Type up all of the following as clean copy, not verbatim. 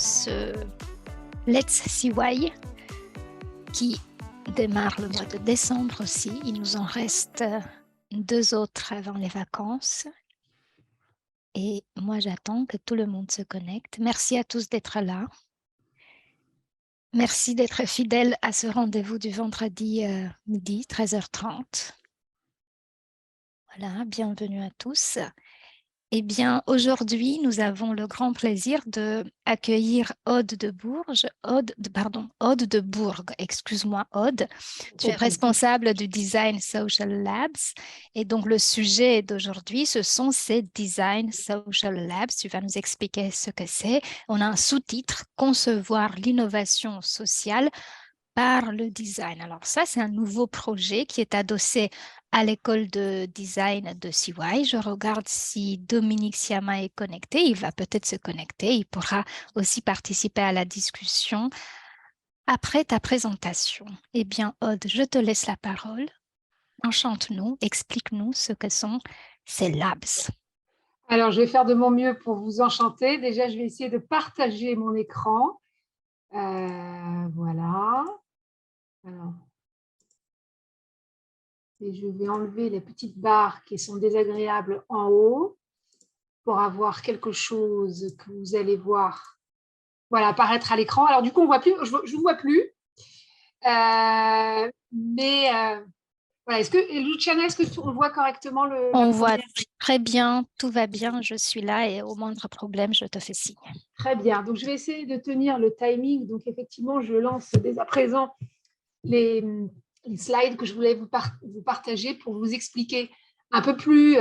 ce Let's CY qui démarre le mois de décembre aussi. Il nous en reste 2 autres avant les vacances. Et moi, j'attends que tout le monde se connecte. Merci à tous d'être là. Merci d'être fidèles à ce rendez-vous du vendredi midi, 13h30. Voilà, bienvenue à tous. Eh bien, aujourd'hui, nous avons le grand plaisir d'accueillir Aude de Bourges. Aude de Bourg, excuse-moi Aude. Tu es responsable du Design Social Labs. Et donc, le sujet d'aujourd'hui, ce sont ces Design Social Labs. Tu vas nous expliquer ce que c'est. On a un sous-titre, Concevoir l'innovation sociale par le design. Alors ça, c'est un nouveau projet qui est adossé à l'école de design de CY. Je regarde si Dominique Siama est connecté. Il va peut-être se connecter. Il pourra aussi participer à la discussion après ta présentation. Eh bien, Aude, je te laisse la parole. Enchante-nous, explique-nous ce que sont ces labs. Alors, je vais faire de mon mieux pour vous enchanter. Déjà, je vais essayer de partager mon écran. Voilà. Alors, et je vais enlever les petites barres qui sont désagréables en haut pour avoir quelque chose que vous allez voir apparaître à l'écran. Alors, du coup, on voit plus, je ne vois plus. Voilà. Luciana, est-ce qu'on voit correctement le… On voit très bien, tout va bien, je suis là et au moindre problème, je te fais signe. Très bien. Donc, je vais essayer de tenir le timing. Donc, effectivement, je lance dès à présent les slides que je voulais vous partager pour vous expliquer un peu plus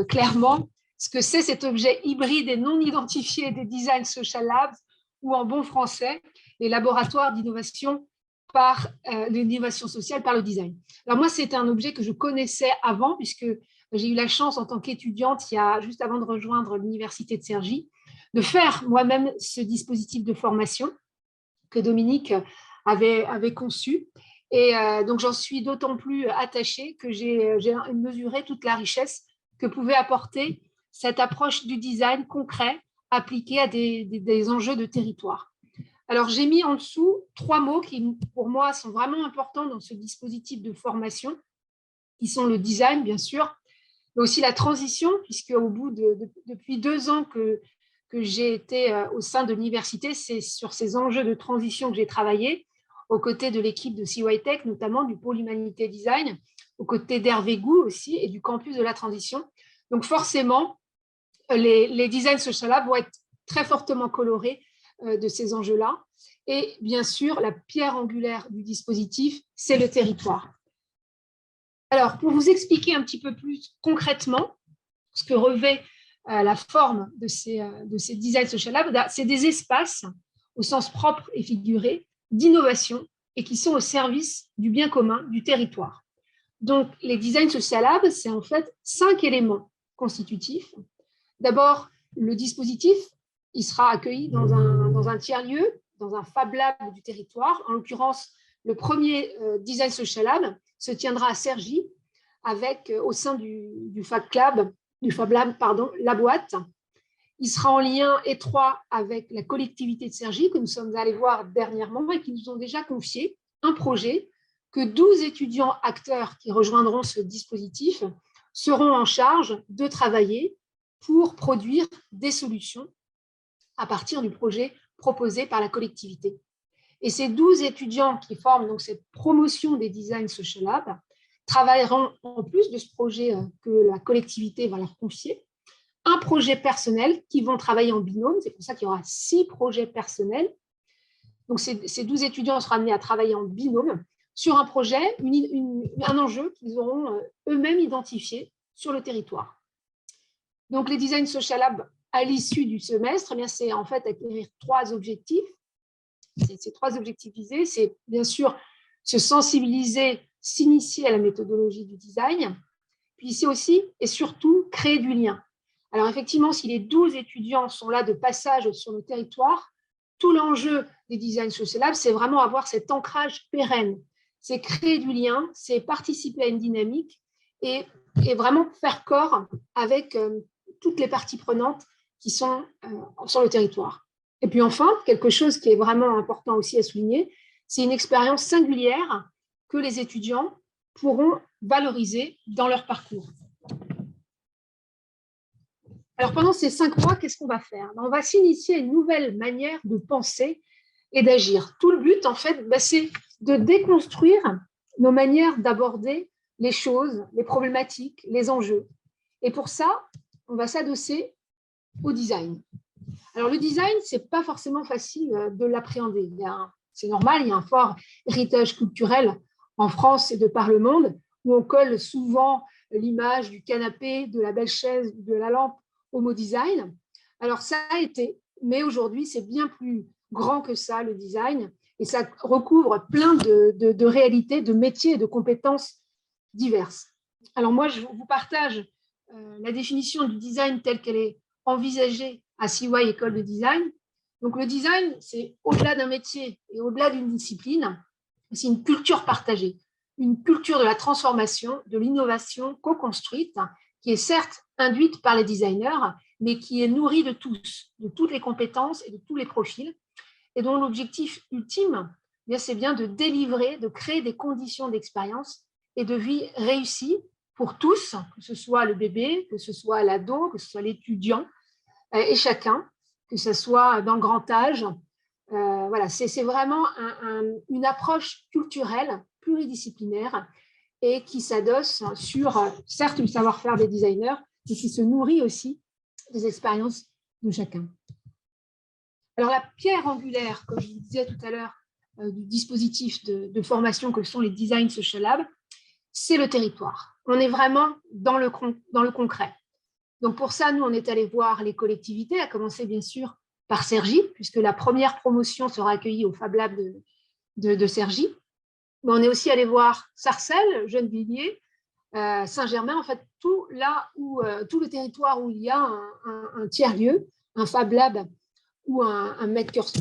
clairement ce que c'est cet objet hybride et non identifié des Design Social Labs, ou en bon français, les laboratoires d'innovation par l'innovation sociale par le design. Alors moi, c'est un objet que je connaissais avant, puisque j'ai eu la chance en tant qu'étudiante, juste avant de rejoindre l'université de Cergy, de faire moi-même ce dispositif de formation que Dominique avait conçu. Et donc, j'en suis d'autant plus attachée que j'ai mesuré toute la richesse que pouvait apporter cette approche du design concret appliquée à des enjeux de territoire. Alors, j'ai mis en dessous 3 mots qui, pour moi, sont vraiment importants dans ce dispositif de formation, qui sont le design, bien sûr, mais aussi la transition, puisque depuis 2 ans que j'ai été au sein de l'université, c'est sur ces enjeux de transition que j'ai travaillé, aux côtés de l'équipe de CY Tech, notamment du pôle Humanité Design, aux côtés d'Hervé Gou aussi, et du campus de la transition. Donc forcément, les designs social labs vont être très fortement colorés de ces enjeux-là. Et bien sûr, la pierre angulaire du dispositif, c'est le territoire. Alors, pour vous expliquer un petit peu plus concrètement ce que revêt la forme de ces design social labs, c'est des espaces au sens propre et figuré d'innovation et qui sont au service du bien commun du territoire. Donc, les design social labs, c'est en fait 5 éléments constitutifs. D'abord, le dispositif, il sera accueilli dans un tiers-lieu, dans un Fab Lab du territoire. En l'occurrence, le premier Design Social Lab se tiendra à Cergy, avec au sein du Fab Lab, la boîte. Il sera en lien étroit avec la collectivité de Cergy, que nous sommes allés voir dernièrement et qui nous ont déjà confié un projet que 12 étudiants acteurs qui rejoindront ce dispositif seront en charge de travailler pour produire des solutions à partir du projet proposé par la collectivité. Et ces 12 étudiants qui forment donc cette promotion des Design Social Labs travailleront, en plus de ce projet que la collectivité va leur confier, un projet personnel qui vont travailler en binôme. C'est pour ça qu'il y aura 6 projets personnels. Donc, ces 12 étudiants seront amenés à travailler en binôme sur un projet, un enjeu qu'ils auront eux-mêmes identifié sur le territoire. Donc, les Design Social Labs, à l'issue du semestre, c'est en fait acquérir 3 objectifs. Ces 3 objectifs visés, c'est bien sûr se sensibiliser, s'initier à la méthodologie du design, puis c'est aussi et surtout créer du lien. Alors effectivement, si les 12 étudiants sont là de passage sur le territoire, tout l'enjeu des Design Social Labs, c'est vraiment avoir cet ancrage pérenne. C'est créer du lien, c'est participer à une dynamique et vraiment faire corps avec toutes les parties prenantes qui sont sur le territoire. Et puis enfin, quelque chose qui est vraiment important aussi à souligner, c'est une expérience singulière que les étudiants pourront valoriser dans leur parcours. Alors pendant ces 5 mois, qu'est-ce qu'on va faire? On va s'initier à une nouvelle manière de penser et d'agir. Tout le but, en fait, c'est de déconstruire nos manières d'aborder les choses, les problématiques, les enjeux. Et pour ça, on va s'adosser au design. Alors, le design, ce n'est pas forcément facile de l'appréhender. C'est normal, il y a un fort héritage culturel en France et de par le monde, où on colle souvent l'image du canapé, de la belle chaise, de la lampe au mot design. Alors, ça a été, mais aujourd'hui, c'est bien plus grand que ça, le design, et ça recouvre plein de réalités, de métiers et de compétences diverses. Alors, moi, je vous partage la définition du design telle qu'elle est envisagée à CY École de Design. Donc, le design, c'est au-delà d'un métier et au-delà d'une discipline, c'est une culture partagée, une culture de la transformation, de l'innovation co-construite, qui est certes induite par les designers, mais qui est nourrie de tous, de toutes les compétences et de tous les profils, et dont l'objectif ultime, c'est bien de délivrer, de créer des conditions d'expérience et de vie réussies pour tous, que ce soit le bébé, que ce soit l'ado, que ce soit l'étudiant, et chacun, que ce soit dans le grand âge. Voilà, c'est vraiment une approche culturelle, pluridisciplinaire, et qui s'adosse sur, certes, le savoir-faire des designers, mais qui se nourrit aussi des expériences de chacun. Alors, la pierre angulaire, comme je vous disais tout à l'heure, du dispositif de formation que sont les Design Social Labs, c'est le territoire. On est vraiment dans le concret. Donc, pour ça, nous, on est allé voir les collectivités, à commencer bien sûr par Cergy, puisque la première promotion sera accueillie au Fab Lab de Cergy. Mais on est aussi allé voir Sarcelles, Gennevilliers, Saint-Germain, en fait, tout le territoire où il y a un tiers-lieu, un Fab Lab ou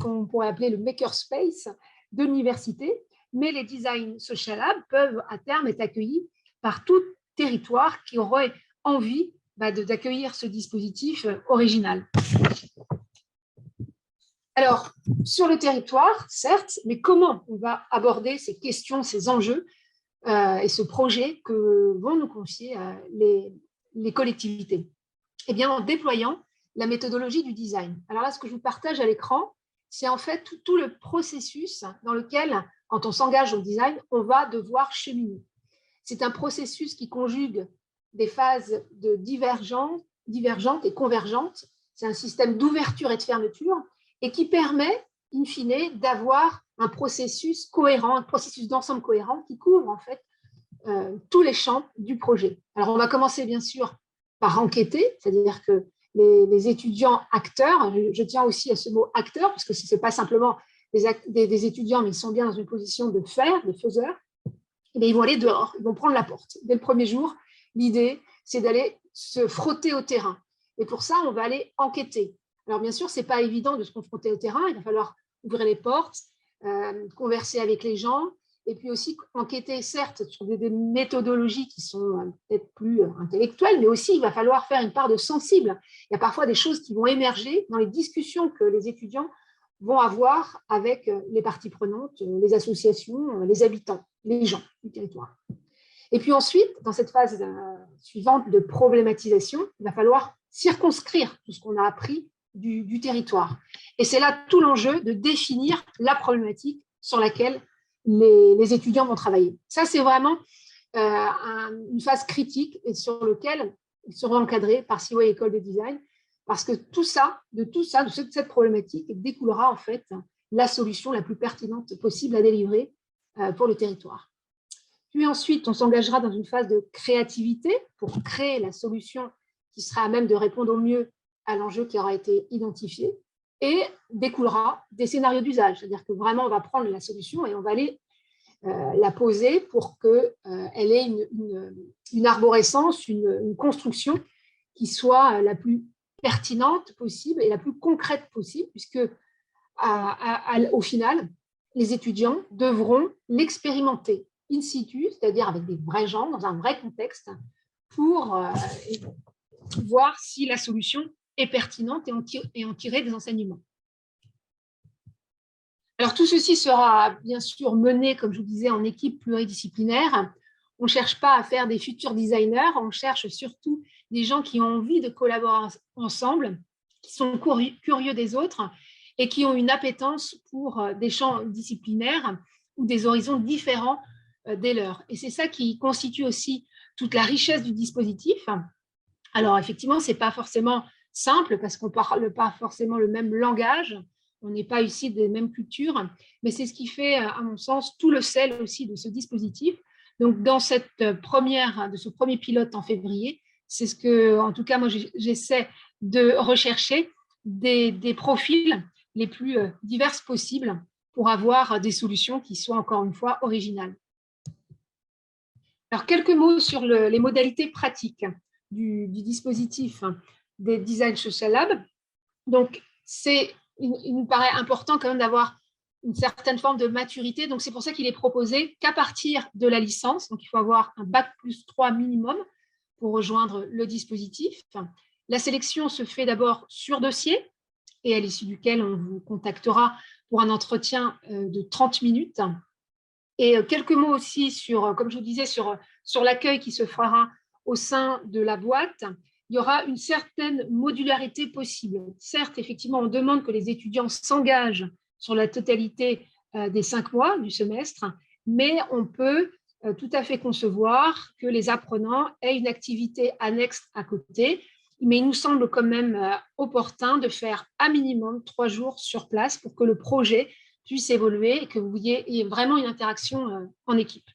qu'on pourrait appeler le makerspace de l'université. Mais les Design Social Labs peuvent à terme être accueillis par tout territoire qui aurait envie d'accueillir ce dispositif original. Alors, sur le territoire, certes, mais comment on va aborder ces questions, ces enjeux et ce projet que vont nous confier les collectivités? Eh bien, en déployant la méthodologie du design. Alors là, ce que je vous partage à l'écran, c'est en fait tout le processus dans lequel, quand on s'engage au design, on va devoir cheminer. C'est un processus qui conjugue des phases de divergentes et convergentes. C'est un système d'ouverture et de fermeture et qui permet, in fine, d'avoir un processus cohérent, un processus d'ensemble cohérent qui couvre en fait tous les champs du projet. Alors, on va commencer bien sûr par enquêter, c'est-à-dire que les étudiants acteurs, je tiens aussi à ce mot acteur, parce que ce n'est pas simplement des étudiants, mais ils sont bien dans une position de faire, de faiseurs, et ils vont aller dehors, ils vont prendre la porte. Dès le premier jour, l'idée, c'est d'aller se frotter au terrain. Et pour ça, on va aller enquêter. Alors, bien sûr, ce n'est pas évident de se confronter au terrain, il va falloir ouvrir les portes, converser avec les gens, et puis aussi enquêter, certes, sur des méthodologies qui sont peut-être plus intellectuelles, mais aussi il va falloir faire une part de sensible. Il y a parfois des choses qui vont émerger dans les discussions que les étudiants vont avoir avec les parties prenantes, les associations, les habitants, les gens du territoire. Et puis ensuite, dans cette phase suivante de problématisation, il va falloir circonscrire tout ce qu'on a appris du territoire. Et c'est là tout l'enjeu de définir la problématique sur laquelle les étudiants vont travailler. Ça, c'est vraiment une phase critique et sur laquelle ils seront encadrés par CY École de Design, parce que de cette problématique, découlera en fait la solution la plus pertinente possible à délivrer pour le territoire. Puis ensuite, on s'engagera dans une phase de créativité pour créer la solution qui sera à même de répondre au mieux à l'enjeu qui aura été identifié. Et découlera des scénarios d'usage, c'est-à-dire que vraiment, on va prendre la solution et on va aller la poser pour qu'elle ait une arborescence, une construction qui soit la plus pertinente possible et la plus concrète possible, puisque au final, les étudiants devront l'expérimenter in situ, c'est-à-dire avec des vrais gens, dans un vrai contexte, pour voir si la solution est pertinente et en tirer des enseignements. Alors, tout ceci sera bien sûr mené, comme je vous disais, en équipe pluridisciplinaire. On ne cherche pas à faire des futurs designers, on cherche surtout des gens qui ont envie de collaborer ensemble, qui sont curieux des autres et qui ont une appétence pour des champs disciplinaires ou des horizons différents des leurs. Et c'est ça qui constitue aussi toute la richesse du dispositif. Alors, effectivement, ce n'est pas forcément simple parce qu'on ne parle pas forcément le même langage, on n'est pas ici des mêmes cultures, mais c'est ce qui fait, à mon sens, tout le sel aussi de ce dispositif. Donc, dans ce premier pilote en février, c'est ce que, en tout cas, moi, j'essaie de rechercher des profils les plus divers possibles pour avoir des solutions qui soient, encore une fois, originales. Alors, quelques mots sur les modalités pratiques du dispositif des Design Social Lab. Donc, il nous paraît important quand même d'avoir une certaine forme de maturité. Donc, c'est pour ça qu'il est proposé qu'à partir de la licence, donc il faut avoir un bac+3 minimum pour rejoindre le dispositif. La sélection se fait d'abord sur dossier et à l'issue duquel on vous contactera pour un entretien de 30 minutes. Et quelques mots aussi sur, comme je vous disais, sur l'accueil qui se fera au sein de la boîte. Il y aura une certaine modularité possible. Certes, effectivement, on demande que les étudiants s'engagent sur la totalité des 5 mois du semestre, mais on peut tout à fait concevoir que les apprenants aient une activité annexe à côté. Mais il nous semble quand même opportun de faire à minimum 3 jours sur place pour que le projet puisse évoluer et que vous ayez vraiment une interaction en équipe.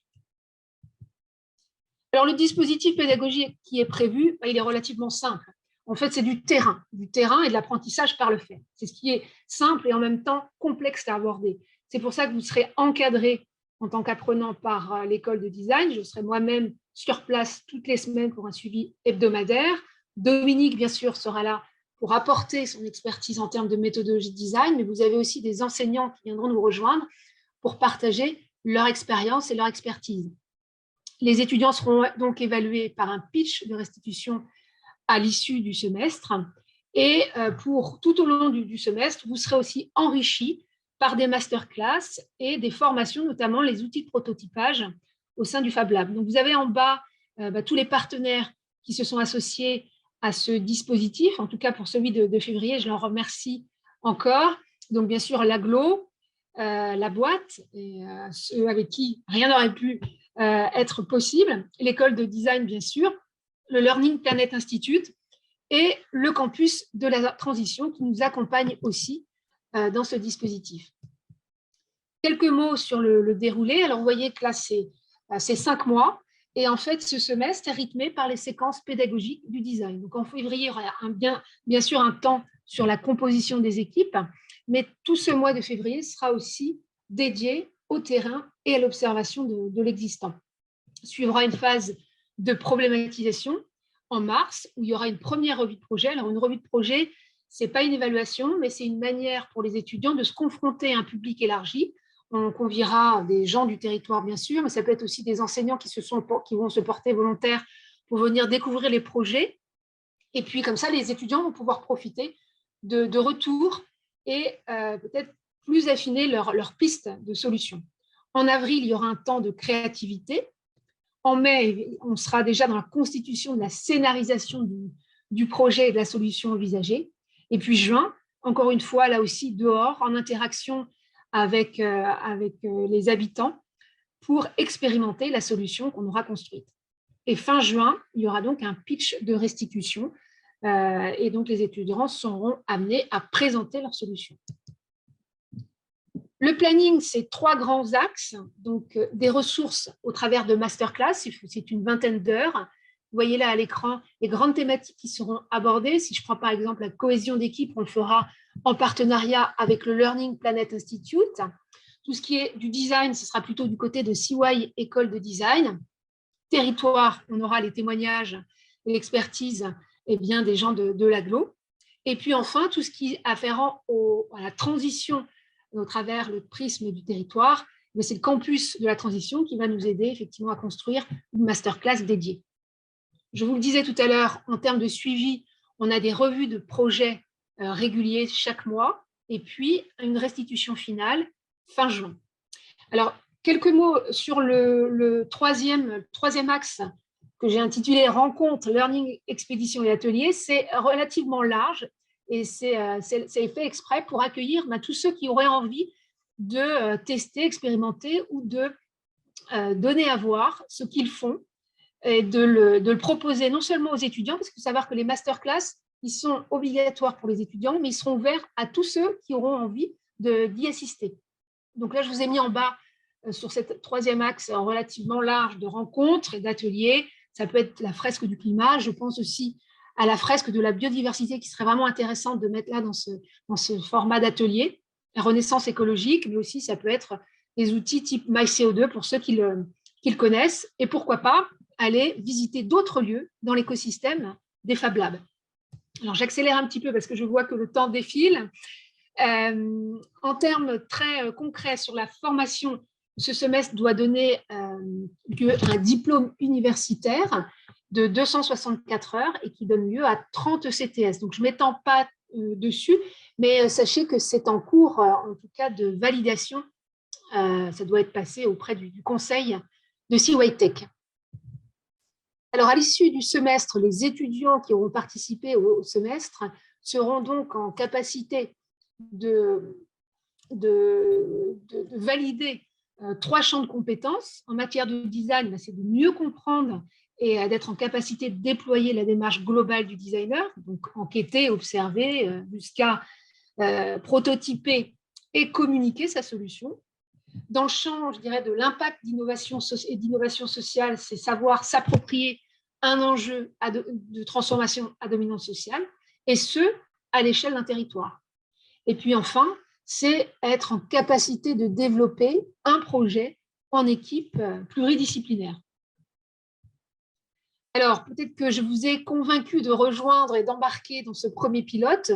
Alors, le dispositif pédagogique qui est prévu, il est relativement simple. En fait, c'est du terrain et de l'apprentissage par le fait. C'est ce qui est simple et en même temps complexe à aborder. C'est pour ça que vous serez encadré en tant qu'apprenant par l'école de design. Je serai moi-même sur place toutes les semaines pour un suivi hebdomadaire. Dominique, bien sûr, sera là pour apporter son expertise en termes de méthodologie de design, mais vous avez aussi des enseignants qui viendront nous rejoindre pour partager leur expérience et leur expertise. Les étudiants seront donc évalués par un pitch de restitution à l'issue du semestre. Et pour tout au long du semestre, vous serez aussi enrichi par des masterclass et des formations, notamment les outils de prototypage au sein du Fab Lab. Donc, vous avez en bas tous les partenaires qui se sont associés à ce dispositif. En tout cas, pour celui de février, je leur remercie encore. Donc, bien sûr, l'AGLO, la boîte, et ceux avec qui rien n'aurait pu être possible, l'école de design, bien sûr, le Learning Planet Institute et le campus de la transition qui nous accompagne aussi dans ce dispositif. Quelques mots sur le déroulé. Alors, vous voyez que là, c'est 5 mois. Et en fait, ce semestre est rythmé par les séquences pédagogiques du design. Donc, en février, il y aura bien sûr un temps sur la composition des équipes, mais tout ce mois de février sera aussi dédié au terrain et à l'observation de l'existant. Suivra une phase de problématisation en mars, où il y aura une première revue de projet. Alors, une revue de projet, ce n'est pas une évaluation, mais c'est une manière pour les étudiants de se confronter à un public élargi. On conviera des gens du territoire, bien sûr, mais ça peut être aussi des enseignants qui vont se porter volontaires pour venir découvrir les projets. Et puis, comme ça, les étudiants vont pouvoir profiter de retours et peut-être plus affiner leur piste de solutions. En avril, il y aura un temps de créativité. En mai, on sera déjà dans la constitution de la scénarisation du projet et de la solution envisagée. Et puis juin, encore une fois, là aussi, dehors, en interaction avec les habitants pour expérimenter la solution qu'on aura construite. Et fin juin, il y aura donc un pitch de restitution et donc les étudiants seront amenés à présenter leur solution. Le planning, c'est 3 grands axes, donc des ressources au travers de masterclass, c'est une vingtaine d'heures. Vous voyez là à l'écran les grandes thématiques qui seront abordées. Si je prends par exemple la cohésion d'équipe, on le fera en partenariat avec le Learning Planet Institute. Tout ce qui est du design, ce sera plutôt du côté de CY École de Design. Territoire, on aura les témoignages et l'expertise des gens de l'AGLO. Et puis enfin, tout ce qui est afférent à la transition au travers le prisme du territoire, mais c'est le campus de la transition qui va nous aider effectivement à construire une masterclass dédiée. Je vous le disais tout à l'heure, en termes de suivi, on a des revues de projets réguliers chaque mois, et puis une restitution finale fin juin. Alors, quelques mots sur le troisième axe que j'ai intitulé Rencontres, Learning, Expédition et Ateliers. C'est relativement large et c'est fait exprès pour accueillir tous ceux qui auraient envie de tester, expérimenter ou de donner à voir ce qu'ils font et de le proposer non seulement aux étudiants, parce qu'il faut savoir que les masterclass, ils sont obligatoires pour les étudiants, mais ils seront ouverts à tous ceux qui auront envie d'y assister. Donc là, je vous ai mis en bas sur cette troisième axe relativement large de rencontres et d'ateliers. Ça peut être la fresque du climat. Je pense aussi à la fresque de la biodiversité qui serait vraiment intéressante de mettre là dans ce format d'atelier. La renaissance écologique, mais aussi ça peut être des outils type MyCO2 pour ceux qui le connaissent. Et pourquoi pas aller visiter d'autres lieux dans l'écosystème des Fab Labs. Alors j'accélère un petit peu parce que je vois que le temps défile. En termes très concrets sur la formation, ce semestre doit donner lieu à un diplôme universitaire de 264 heures et qui donne lieu à 30 CTS. Donc, je ne m'étends pas dessus, mais sachez que c'est en cours, en tout cas, de validation. Ça doit être passé auprès du conseil de CYTech. Alors, à l'issue du semestre, les étudiants qui auront participé au semestre seront donc en capacité de valider 3 champs de compétences. En matière de design, c'est de mieux comprendre et d'être en capacité de déployer la démarche globale du designer, donc enquêter, observer, jusqu'à prototyper et communiquer sa solution. Dans le champ, je dirais, de l'impact d'innovation et d'innovation sociale, c'est savoir s'approprier un enjeu de transformation à dominance sociale, et ce, à l'échelle d'un territoire. Et puis enfin, c'est être en capacité de développer un projet en équipe pluridisciplinaire. Alors, peut-être que je vous ai convaincu de rejoindre et d'embarquer dans ce premier pilote,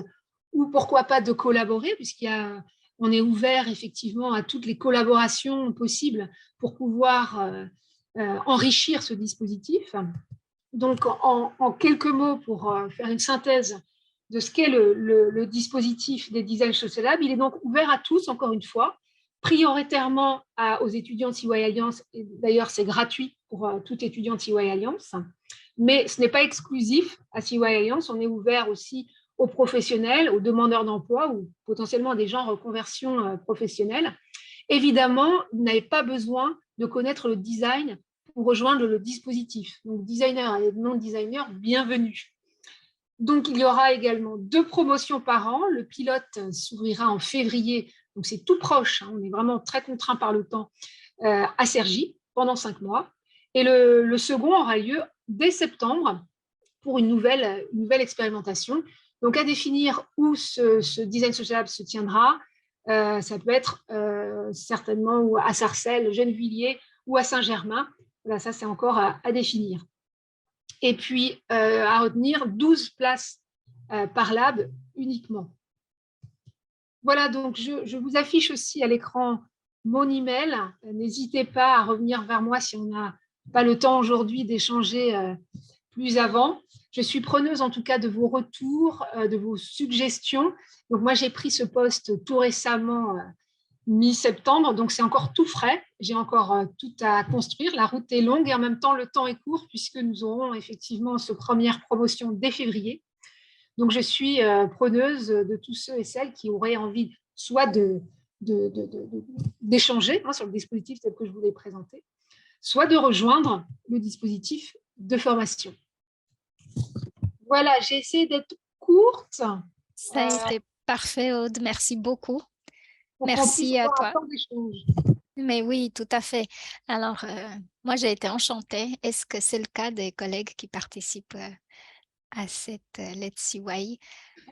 ou pourquoi pas de collaborer, puisqu'on est ouvert effectivement à toutes les collaborations possibles pour pouvoir enrichir ce dispositif. Donc, en quelques mots, pour faire une synthèse de ce qu'est le dispositif des Design Social Labs, il est donc ouvert à tous, encore une fois, prioritairement aux étudiants de CY Alliance, et d'ailleurs c'est gratuit pour tout étudiant de CY Alliance, mais ce n'est pas exclusif à CY Alliance, on est ouvert aussi aux professionnels, aux demandeurs d'emploi ou potentiellement à des gens en reconversion professionnelle. Évidemment, vous n'avez pas besoin de connaître le design pour rejoindre le dispositif. Donc, designers et non-designers, bienvenue. Donc, il y aura également 2 promotions par an. Le pilote s'ouvrira en février, donc c'est tout proche, on est vraiment très contraint par le temps, à Cergy, pendant 5 mois. Et le second aura lieu dès septembre pour une nouvelle expérimentation. Donc, à définir où ce Design Social Lab se tiendra. Ça peut être certainement à Sarcelles, Gennevilliers ou à Saint-Germain. Voilà, ça, c'est encore à définir. Et puis, à retenir 12 places par lab uniquement. Voilà, donc je vous affiche aussi à l'écran mon email. N'hésitez pas à revenir vers moi si on n'a pas le temps aujourd'hui d'échanger plus avant. Je suis preneuse en tout cas de vos retours, de vos suggestions. Donc moi, j'ai pris ce poste tout récemment, mi-septembre, donc c'est encore tout frais. J'ai encore tout à construire. La route est longue et en même temps, le temps est court puisque nous aurons effectivement cette première promotion dès février. Donc, je suis preneuse de tous ceux et celles qui auraient envie soit d'échanger sur le dispositif tel que je vous l'ai présenté, soit de rejoindre le dispositif de formation. Voilà, j'ai essayé d'être courte. Ça a été parfait, Aude. Merci beaucoup. Merci à toi. Mais oui, tout à fait. Alors, moi, j'ai été enchantée. Est-ce que c'est le cas des collègues qui participent à cette Let's CY?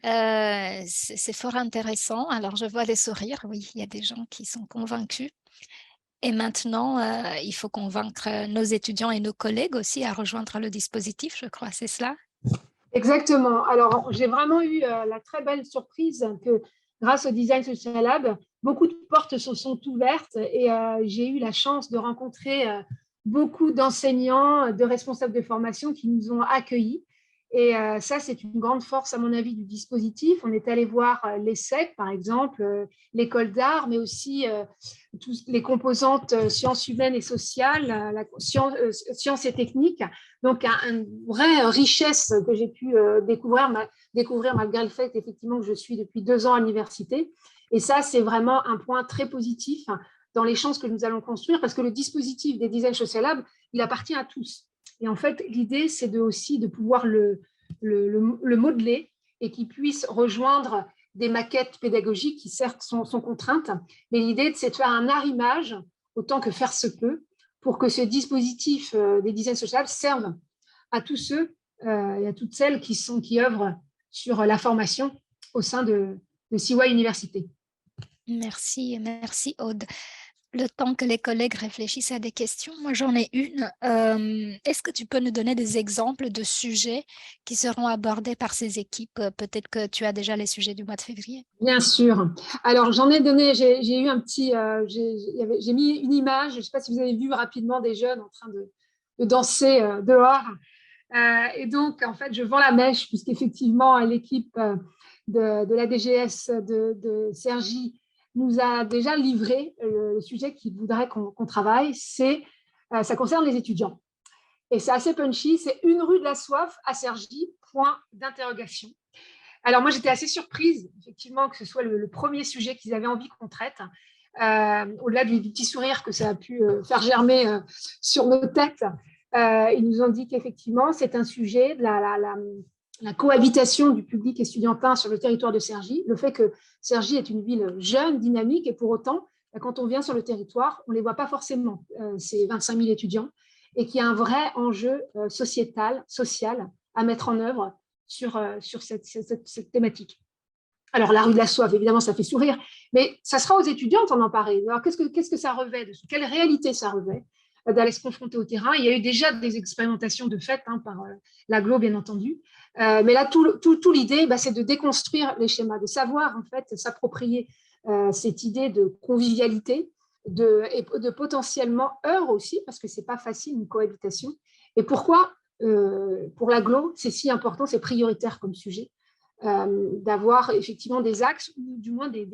C'est fort intéressant. Alors, je vois des sourires. Oui, il y a des gens qui sont convaincus. Et maintenant, il faut convaincre nos étudiants et nos collègues aussi à rejoindre le dispositif, je crois. C'est cela? Exactement. Alors, j'ai vraiment eu la très belle surprise que grâce au Design Social Lab, beaucoup de portes se sont ouvertes et j'ai eu la chance de rencontrer beaucoup d'enseignants, de responsables de formation qui nous ont accueillis. Et ça, c'est une grande force, à mon avis, du dispositif. On est allé voir l'ESSEC, par exemple, l'école d'art, mais aussi toutes les composantes sciences humaines et sociales, sciences et techniques. Donc, une vraie richesse que j'ai pu découvrir malgré le fait effectivement que je suis depuis 2 ans à l'université. Et ça, c'est vraiment un point très positif dans les chances que nous allons construire, parce que le dispositif des Design Social Labs, il appartient à tous. Et en fait, l'idée, c'est aussi de pouvoir le modeler et qu'il puisse rejoindre des maquettes pédagogiques qui, certes, sont contraintes. Mais l'idée, c'est de faire un arrimage, autant que faire se peut, pour que ce dispositif des Design Social Labs serve à tous ceux et à toutes celles qui œuvrent sur la formation au sein de CY Université. Merci, merci Aude. Le temps que les collègues réfléchissent à des questions, moi j'en ai une. Est-ce que tu peux nous donner des exemples de sujets qui seront abordés par ces équipes? Peut-être que tu as déjà les sujets du mois de février. Bien sûr. Alors j'en ai donné, j'ai eu un petit, j'ai mis une image, je ne sais pas si vous avez vu rapidement des jeunes en train de danser dehors. Et donc, en fait, je vends la mèche, puisqu'effectivement, l'équipe de la DGS de Cergy nous a déjà livré le sujet qu'il voudrait qu'on travaille. Ça concerne les étudiants. Et c'est assez punchy, c'est une rue de la soif à Cergy, point d'interrogation. Alors, moi, j'étais assez surprise, effectivement, que ce soit le premier sujet qu'ils avaient envie qu'on traite. Au-delà du petit sourire que ça a pu faire germer sur nos têtes, ils nous ont dit qu'effectivement, c'est un sujet de la cohabitation du public estudiantin sur le territoire de Cergy, le fait que Cergy est une ville jeune, dynamique, et pour autant, quand on vient sur le territoire, on ne les voit pas forcément, ces 25 000 étudiants, et qu'il y a un vrai enjeu sociétal, social à mettre en œuvre sur cette thématique. Alors, la rue de la soif, évidemment, ça fait sourire, mais ça sera aux étudiantes d'en parler. Alors, qu'est-ce que ça revêt? Quelle réalité ça revêt d'aller se confronter au terrain? Il y a eu déjà des expérimentations de fait par l'AGLO, bien entendu. Mais là, tout l'idée, c'est de déconstruire les schémas, de savoir, en fait, s'approprier cette idée de convivialité, et de potentiellement heurts aussi, parce que ce n'est pas facile, une cohabitation. Et pourquoi, pour l'AGLO, c'est si important, c'est prioritaire comme sujet, d'avoir effectivement des axes ou du moins des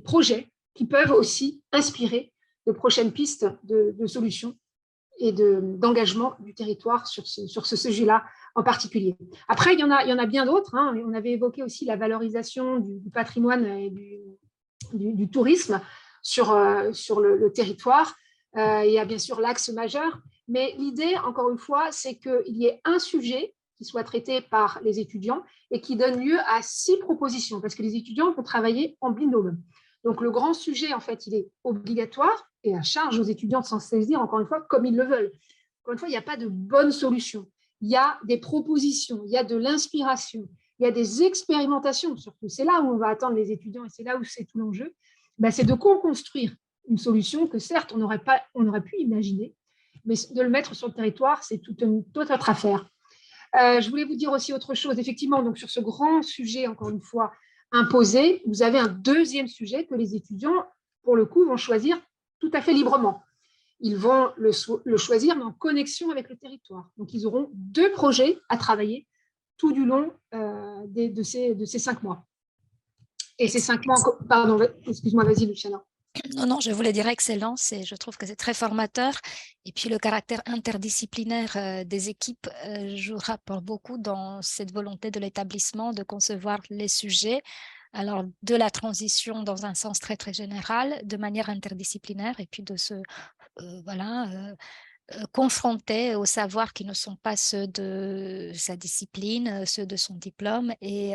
projets qui peuvent aussi inspirer de prochaines pistes de solutions et d'engagement du territoire sur ce sujet-là en particulier. Après, il y en a bien d'autres. On avait évoqué aussi la valorisation du patrimoine et du tourisme sur le territoire. Il y a bien sûr l'axe majeur, mais l'idée, encore une fois, c'est qu'il y ait un sujet qui soit traité par les étudiants et qui donne lieu à 6 propositions, parce que les étudiants vont travailler en binôme. Donc, le grand sujet, en fait, il est obligatoire et à charge aux étudiants de s'en saisir, encore une fois, comme ils le veulent. Encore une fois, il n'y a pas de bonne solution. Il y a des propositions, il y a de l'inspiration, il y a des expérimentations, surtout. C'est là où on va attendre les étudiants et c'est là où c'est tout l'enjeu. C'est de co-construire une solution que, certes, on aurait pu imaginer, mais de le mettre sur le territoire, c'est toute autre affaire. Je voulais vous dire aussi autre chose. Effectivement, donc sur ce grand sujet, encore une fois, imposé, vous avez un deuxième sujet que les étudiants, pour le coup, vont choisir tout à fait librement. Ils vont le choisir, mais en connexion avec le territoire. Donc, ils auront 2 projets à travailler tout du long de ces 5 mois. Et ces 5 mois, pardon, excuse-moi, vas-y, Luciana. Non, je voulais dire excellent. Je trouve que c'est très formateur. Et puis, le caractère interdisciplinaire des équipes jouera pour beaucoup dans cette volonté de l'établissement de concevoir les sujets. Alors, de la transition dans un sens très, très général, de manière interdisciplinaire, et puis de se confronter aux savoirs qui ne sont pas ceux de sa discipline, ceux de son diplôme, et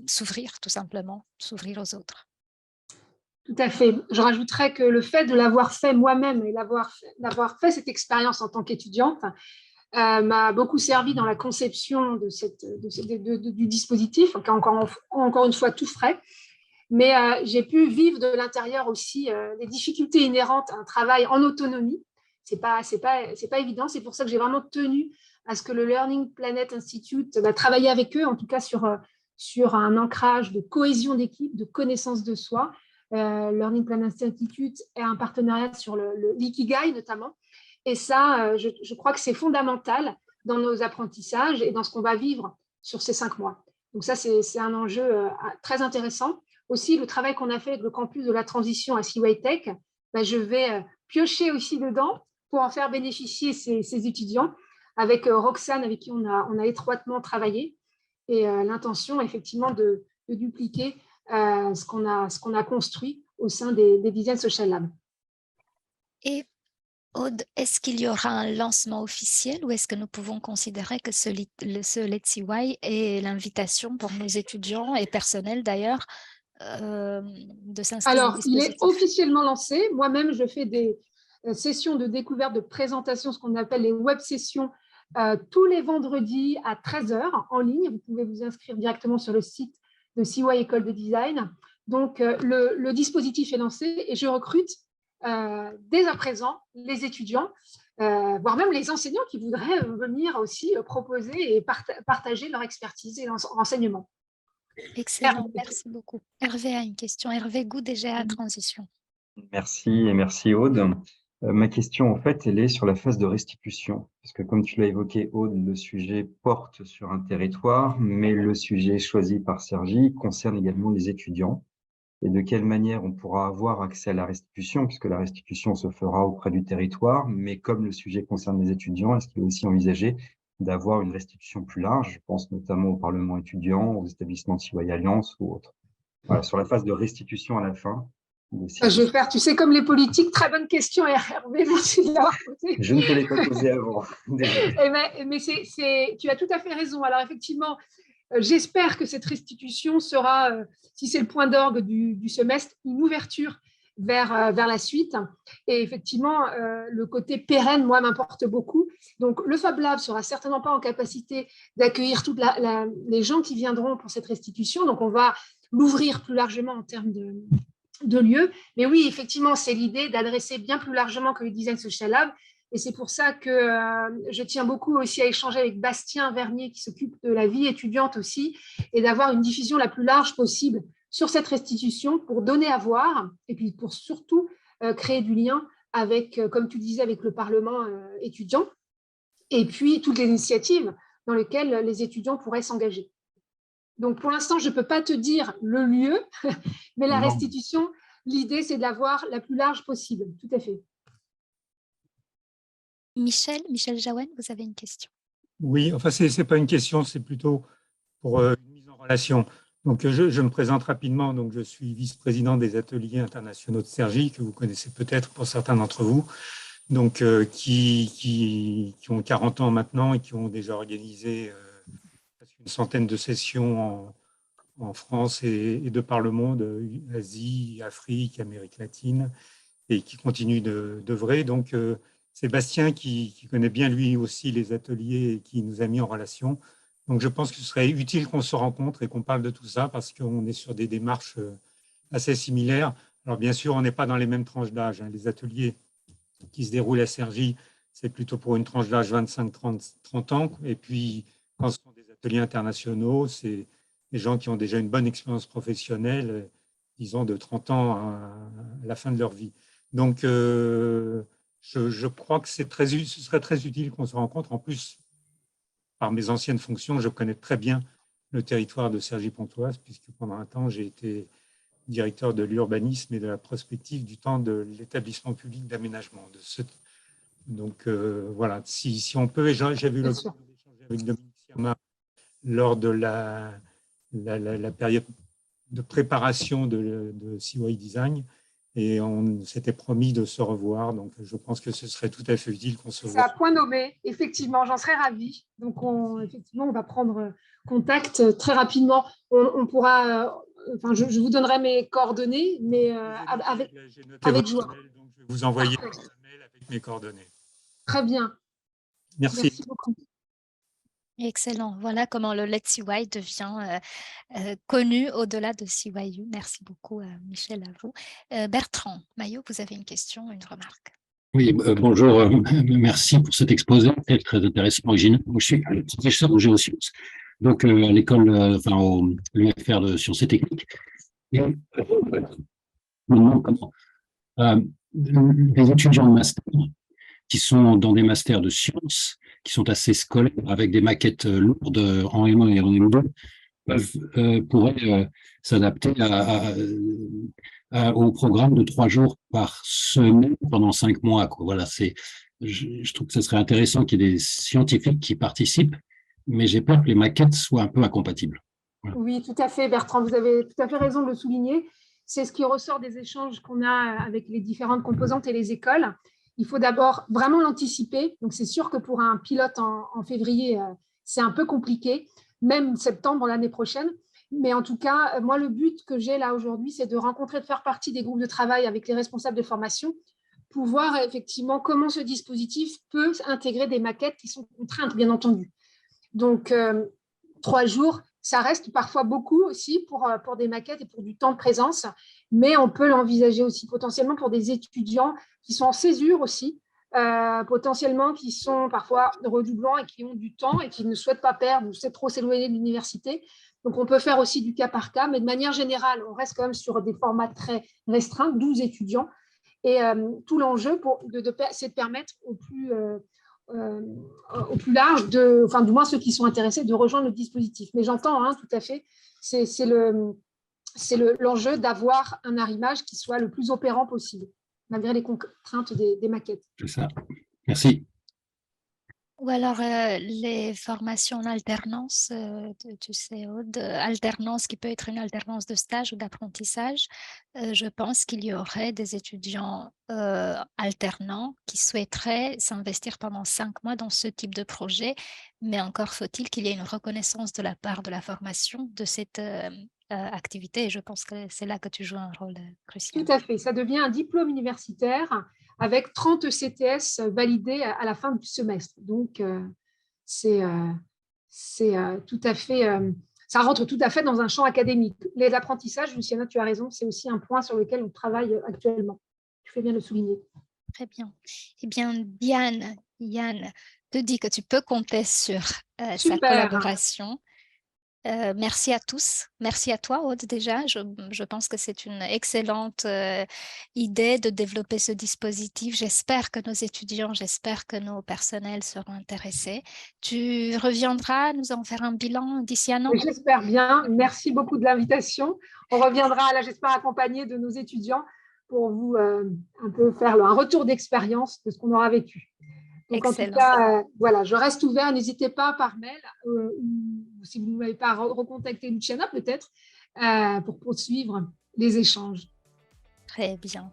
s'ouvrir tout simplement, s'ouvrir aux autres. Tout à fait. Je rajouterais que le fait de l'avoir fait moi-même et d'avoir fait cette expérience en tant qu'étudiante m'a beaucoup servi dans la conception du dispositif, qui est encore une fois tout frais. Mais j'ai pu vivre de l'intérieur aussi les difficultés inhérentes à un travail en autonomie. C'est pas évident. C'est pour ça que j'ai vraiment tenu à ce que le Learning Planet Institute travaille avec eux, en tout cas sur un ancrage de cohésion d'équipe, de connaissance de soi. Learning Planet Institute est un partenariat sur l'Ikigai notamment. Et ça, je crois que c'est fondamental dans nos apprentissages et dans ce qu'on va vivre sur ces 5 mois. Donc ça, c'est un enjeu très intéressant. Aussi, le travail qu'on a fait avec le campus de la transition à CY Tech, je vais piocher aussi dedans pour en faire bénéficier ces étudiants avec Roxane, avec qui on a étroitement travaillé. Et l'intention, effectivement, de dupliquer ce qu'on a construit au sein des Design Social Labs. Et Aude, est-ce qu'il y aura un lancement officiel ou est-ce que nous pouvons considérer que ce Let's CY est l'invitation pour nos étudiants et personnels d'ailleurs de s'inscrire au Alors, il est dispositif? officiellement lancé. Moi-même, je fais des sessions de découverte, de présentation, ce qu'on appelle les web sessions, tous les vendredis à 13h en ligne. Vous pouvez vous inscrire directement sur le site de CY École de Design. Donc, le dispositif est lancé et je recrute dès à présent les étudiants, voire même les enseignants qui voudraient venir aussi proposer et partager leur expertise et renseignements. Excellent, merci beaucoup. Hervé a une question. Hervé Gou, DGA Transition. Merci et merci Aude. Ma question, en fait, elle est sur la phase de restitution. Parce que comme tu l'as évoqué, Aude, le sujet porte sur un territoire, mais le sujet choisi par Sergi concerne également les étudiants. Et de quelle manière on pourra avoir accès à la restitution, puisque la restitution se fera auprès du territoire, mais comme le sujet concerne les étudiants, est-ce qu'il est aussi envisagé d'avoir une restitution plus large? Je pense notamment au Parlement étudiant, aux établissements de CY Alliance ou autres. Voilà, sur la phase de restitution à la fin. Je vais faire, tu sais, comme les politiques, très bonne question, Hervé, merci de l'avoir posée. Je ne te l'ai pas posée avant. Mais tu as tout à fait raison. Alors, effectivement, j'espère que cette restitution sera, si c'est le point d'orgue du semestre, une ouverture vers la suite. Et effectivement, le côté pérenne, moi, m'importe beaucoup. Donc, le Fab Lab ne sera certainement pas en capacité d'accueillir toutes les gens qui viendront pour cette restitution. Donc, on va l'ouvrir plus largement en termes de lieux. Mais oui, effectivement, c'est l'idée d'adresser bien plus largement que le Design Social Lab. Et c'est pour ça que je tiens beaucoup aussi à échanger avec Bastien Vernier, qui s'occupe de la vie étudiante aussi, et d'avoir une diffusion la plus large possible sur cette restitution pour donner à voir, et puis pour surtout créer du lien avec, comme tu disais, avec le Parlement étudiant, et puis toutes les initiatives dans lesquelles les étudiants pourraient s'engager. Donc, pour l'instant, je ne peux pas te dire le lieu, mais la restitution, l'idée, c'est de l'avoir la plus large possible. Tout à fait. Michel Jaouen, vous avez une question? Oui, enfin, ce n'est pas une question, c'est plutôt pour une mise en relation. Donc, je me présente rapidement. Donc, je suis vice-président des ateliers internationaux de Cergy, que vous connaissez peut-être pour certains d'entre vous, donc, qui ont 40 ans maintenant et qui ont déjà organisé une centaine de sessions en France et de par le monde, Asie, Afrique, Amérique latine, et qui continuent d'œuvrer. Donc, Sébastien, qui connaît bien lui aussi les ateliers et qui nous a mis en relation. Donc, je pense que ce serait utile qu'on se rencontre et qu'on parle de tout ça parce qu'on est sur des démarches assez similaires. Alors, bien sûr, on n'est pas dans les mêmes tranches d'âge. Les ateliers qui se déroulent à Cergy, c'est plutôt pour une tranche d'âge 25-30 ans. Et puis, quand ce sont des ateliers internationaux, c'est des gens qui ont déjà une bonne expérience professionnelle, disons de 30 ans à la fin de leur vie. Donc, je crois que ce serait très utile qu'on se rencontre. En plus, par mes anciennes fonctions, je connais très bien le territoire de Cergy-Pontoise, puisque pendant un temps, j'ai été directeur de l'urbanisme et de la prospective du temps de l'établissement public d'aménagement. Donc, voilà, si on peut, j'ai vu l'occasion d'échanger avec Dominique Sirma lors de la période de préparation de CY Design, et on s'était promis de se revoir. Donc, je pense que ce serait tout à fait utile qu'on se voit. C'est à point nommé, effectivement, j'en serais ravie. Donc, effectivement, on va prendre contact très rapidement. On pourra, je vous donnerai mes coordonnées, mais avec joie. Mail, donc je vais vous envoyer un mail avec mes coordonnées. Très bien. Merci. Merci beaucoup. Excellent. Voilà comment le Let's CY devient connu au-delà de CYU. Merci beaucoup, Michel, à vous. Bertrand Maillot, vous avez une question, une remarque? Oui, bonjour. Merci pour cet exposé, très intéressant, original. Moi, je suis professeur en géosciences, donc à l'école, au l'UFR de sciences et techniques. Et, les étudiants de master qui sont dans des masters de sciences qui sont assez scolaires, avec des maquettes lourdes en M1 et en M2, pourraient s'adapter au programme de 3 jours par semaine pendant 5 mois, quoi. Voilà, je trouve que ce serait intéressant qu'il y ait des scientifiques qui participent, mais j'ai peur que les maquettes soient un peu incompatibles. Voilà. Oui, tout à fait, Bertrand, vous avez tout à fait raison de le souligner. C'est ce qui ressort des échanges qu'on a avec les différentes composantes et les écoles. Il faut d'abord vraiment l'anticiper. Donc, c'est sûr que pour un pilote en février, c'est un peu compliqué, même septembre l'année prochaine. Mais en tout cas, moi, le but que j'ai là aujourd'hui, c'est de rencontrer, de faire partie des groupes de travail avec les responsables de formation pour voir effectivement comment ce dispositif peut intégrer des maquettes qui sont contraintes, bien entendu. Donc, 3 jours, ça reste parfois beaucoup aussi pour des maquettes et pour du temps de présence, mais on peut l'envisager aussi potentiellement pour des étudiants qui sont en césure aussi, potentiellement qui sont parfois redoublants et qui ont du temps et qui ne souhaitent pas perdre ou trop s'éloigner de l'université. Donc, on peut faire aussi du cas par cas, mais de manière générale, on reste quand même sur des formats très restreints, 12 étudiants. Et tout l'enjeu, c'est de permettre au plus large, enfin du moins ceux qui sont intéressés, de rejoindre le dispositif. Mais j'entends tout à fait, c'est l'enjeu d'avoir un arrimage qui soit le plus opérant possible, malgré les contraintes des maquettes. C'est ça. Merci. Ou alors les formations en alternance, tu sais, Aude, alternance qui peut être une alternance de stage ou d'apprentissage. Je pense qu'il y aurait des étudiants alternants qui souhaiteraient s'investir pendant 5 mois dans ce type de projet, mais encore faut-il qu'il y ait une reconnaissance de la part de la formation de cette activité, et je pense que c'est là que tu joues un rôle crucial. Tout à fait, ça devient un diplôme universitaire avec 30 CTS validés à la fin du semestre. Donc, c'est tout à fait, ça rentre tout à fait dans un champ académique. Les apprentissages, Luciana, tu as raison, c'est aussi un point sur lequel on travaille actuellement. Tu fais bien de le souligner. Très bien. Eh bien, Yann te dit que tu peux compter sur sa collaboration. Merci à tous. Merci à toi, Aude, déjà. Je pense que c'est une excellente idée de développer ce dispositif. J'espère que nos étudiants, j'espère que nos personnels seront intéressés. Tu reviendras nous en faire un bilan d'ici un an? J'espère bien. Merci beaucoup de l'invitation. On reviendra, là, j'espère, accompagné de nos étudiants pour vous un peu faire un retour d'expérience de ce qu'on aura vécu. Donc, excellent. En tout cas, voilà, je reste ouvert. N'hésitez pas par mail ou si vous ne m'avez pas recontacté Luciana, peut-être, pour poursuivre les échanges. Très bien.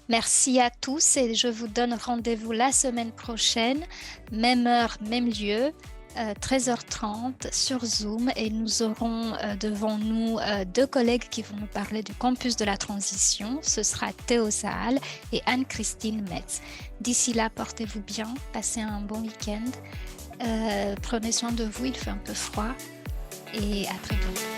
Merci à tous et je vous donne rendez-vous la semaine prochaine, même heure, même lieu, 13h30 sur Zoom, et nous aurons devant nous 2 collègues qui vont nous parler du campus de la transition. Ce sera Théo Sahal et Anne-Christine Metz. D'ici là, portez-vous bien, passez un bon week-end, prenez soin de vous, il fait un peu froid, et à très bientôt.